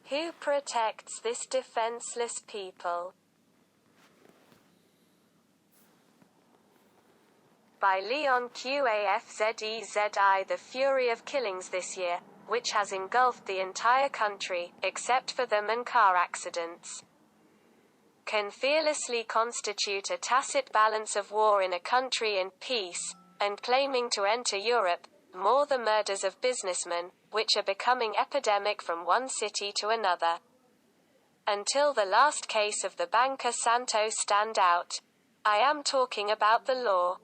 Who protects this defenseless people? By Leon Qafzezi. The fury of killings this year, which has engulfed the entire country, except for them and car accidents, can fearlessly constitute a tacit balance of war in a country in peace, and claiming to enter Europe, more the murders of businessmen, which are becoming epidemic from one city to another. Until the last case of the banker Santos stand out. I am talking about the law,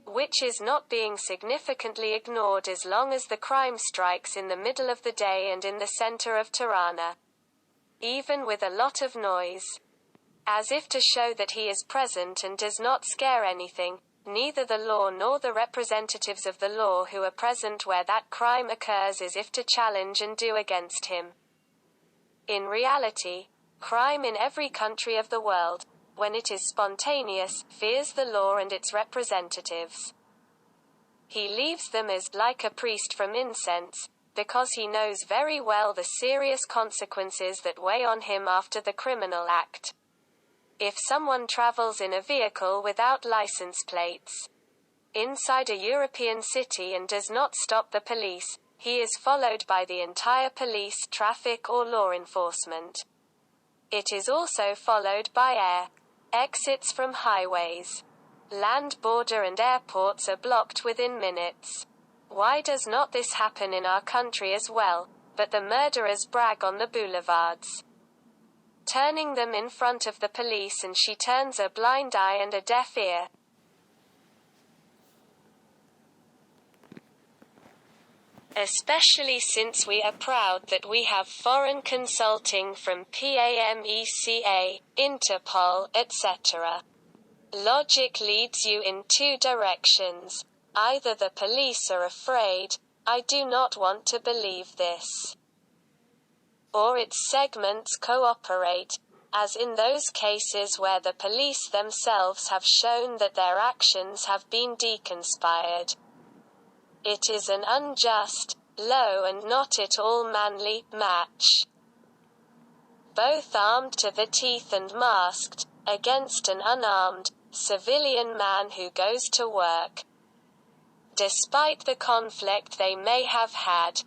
which is not being significantly ignored as long as the crime strikes in the middle of the day and in the center of Tirana. Even with a lot of noise. As if to show that he is present and does not scare anything, neither the law nor the representatives of the law who are present where that crime occurs is if to challenge and do against him. In reality, crime in every country of the world, when it is spontaneous, fears the law and its representatives. He leaves them as, like a priest from incense, because he knows very well the serious consequences that weigh on him after the criminal act. If someone travels in a vehicle without license plates inside a European city and does not stop the police, he is followed by the entire police, traffic or law enforcement. It is also followed by air exits from highways. Land border and airports are blocked within minutes. Why does not this happen in our country as well, but the murderers brag on the boulevards, turning them in front of the police, and she turns a blind eye and a deaf ear. Especially since we are proud that we have foreign consulting from PAMECA, Interpol, etc. Logic leads you in two directions. Either the police are afraid, I do not want to believe this, or its segments cooperate, as in those cases where the police themselves have shown that their actions have been deconspired. It is an unjust, low and not at all manly match. Both armed to the teeth and masked, against an unarmed, civilian man who goes to work. Despite the conflict they may have had,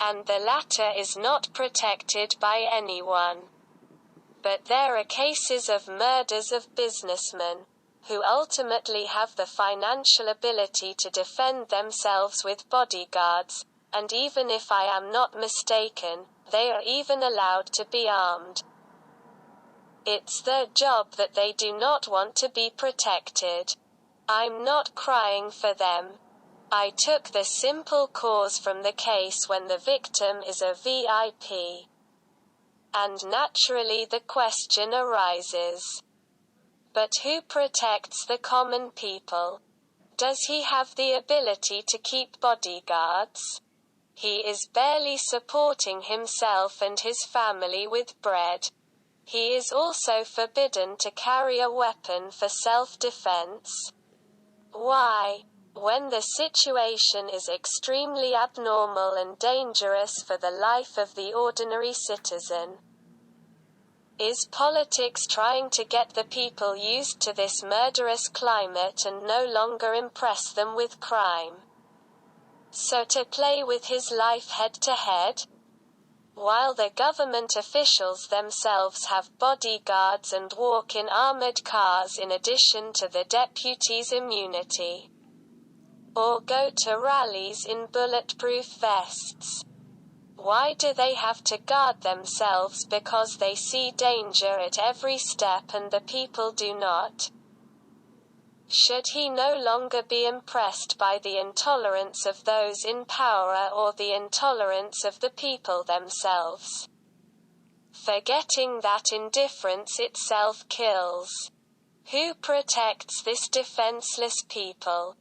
and the latter is not protected by anyone. But there are cases of murders of businessmen, who ultimately have the financial ability to defend themselves with bodyguards, and even if I am not mistaken, they are even allowed to be armed. It's their job that they do not want to be protected. I'm not crying for them. I took the simple cause from the case when the victim is a VIP. And naturally the question arises. But who protects the common people? Does he have the ability to keep bodyguards? He is barely supporting himself and his family with bread. He is also forbidden to carry a weapon for self-defense. Why? When the situation is extremely abnormal and dangerous for the life of the ordinary citizen. Is politics trying to get the people used to this murderous climate and no longer impress them with crime? So to play with his life head to head? While the government officials themselves have bodyguards and walk in armored cars in addition to the deputies' immunity. Or go to rallies in bulletproof vests. Why do they have to guard themselves because they see danger at every step and the people do not? Should he no longer be impressed by the intolerance of those in power or the intolerance of the people themselves? Forgetting that indifference itself kills. Who protects this defenseless people?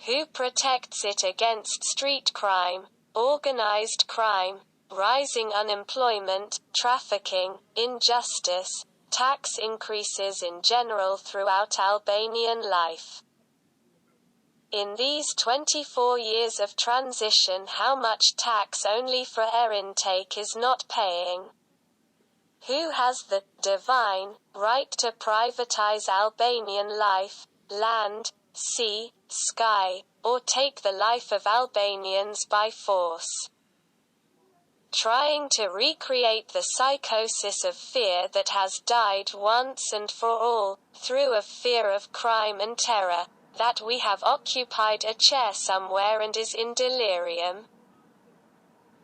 Who protects it against street crime, organized crime, rising unemployment, trafficking, injustice, tax increases in general throughout Albanian life? In these 24 years of transition, how much tax only for air intake is not paying? Who has the divine right to privatize Albanian life, land, sea, sky, or take the life of Albanians by force? Trying to recreate the psychosis of fear that has died once and for all, through a fear of crime and terror, that we have occupied a chair somewhere and is in delirium.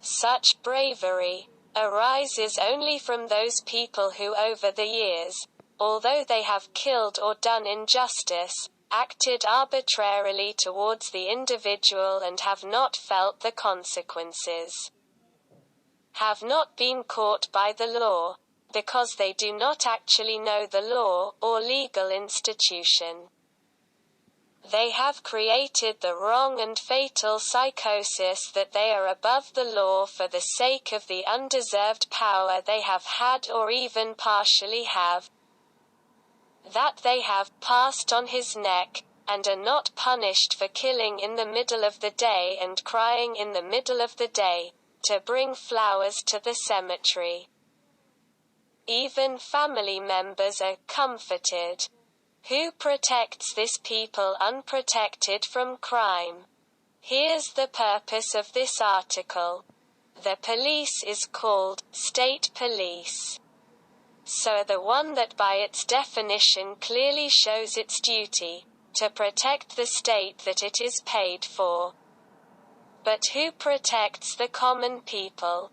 Such bravery arises only from those people who over the years, although they have killed or done injustice, acted arbitrarily towards the individual and have not felt the consequences. Have not been caught by the law, because they do not actually know the law, or legal institution. They have created the wrong and fatal psychosis that they are above the law for the sake of the undeserved power they have had or even partially have. That they have passed on his neck, and are not punished for killing in the middle of the day and crying in the middle of the day, to bring flowers to the cemetery. Even family members are comforted. Who protects this people unprotected from crime? Here's the purpose of this article. The police is called state police. So the one that by its definition clearly shows its duty, to protect the state that it is paid for. But who protects the common people?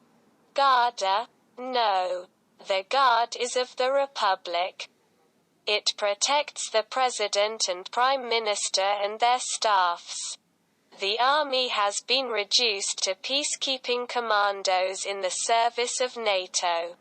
Garda? No. The Guard is of the Republic. It protects the President and Prime Minister and their staffs. The army has been reduced to peacekeeping commandos in the service of NATO.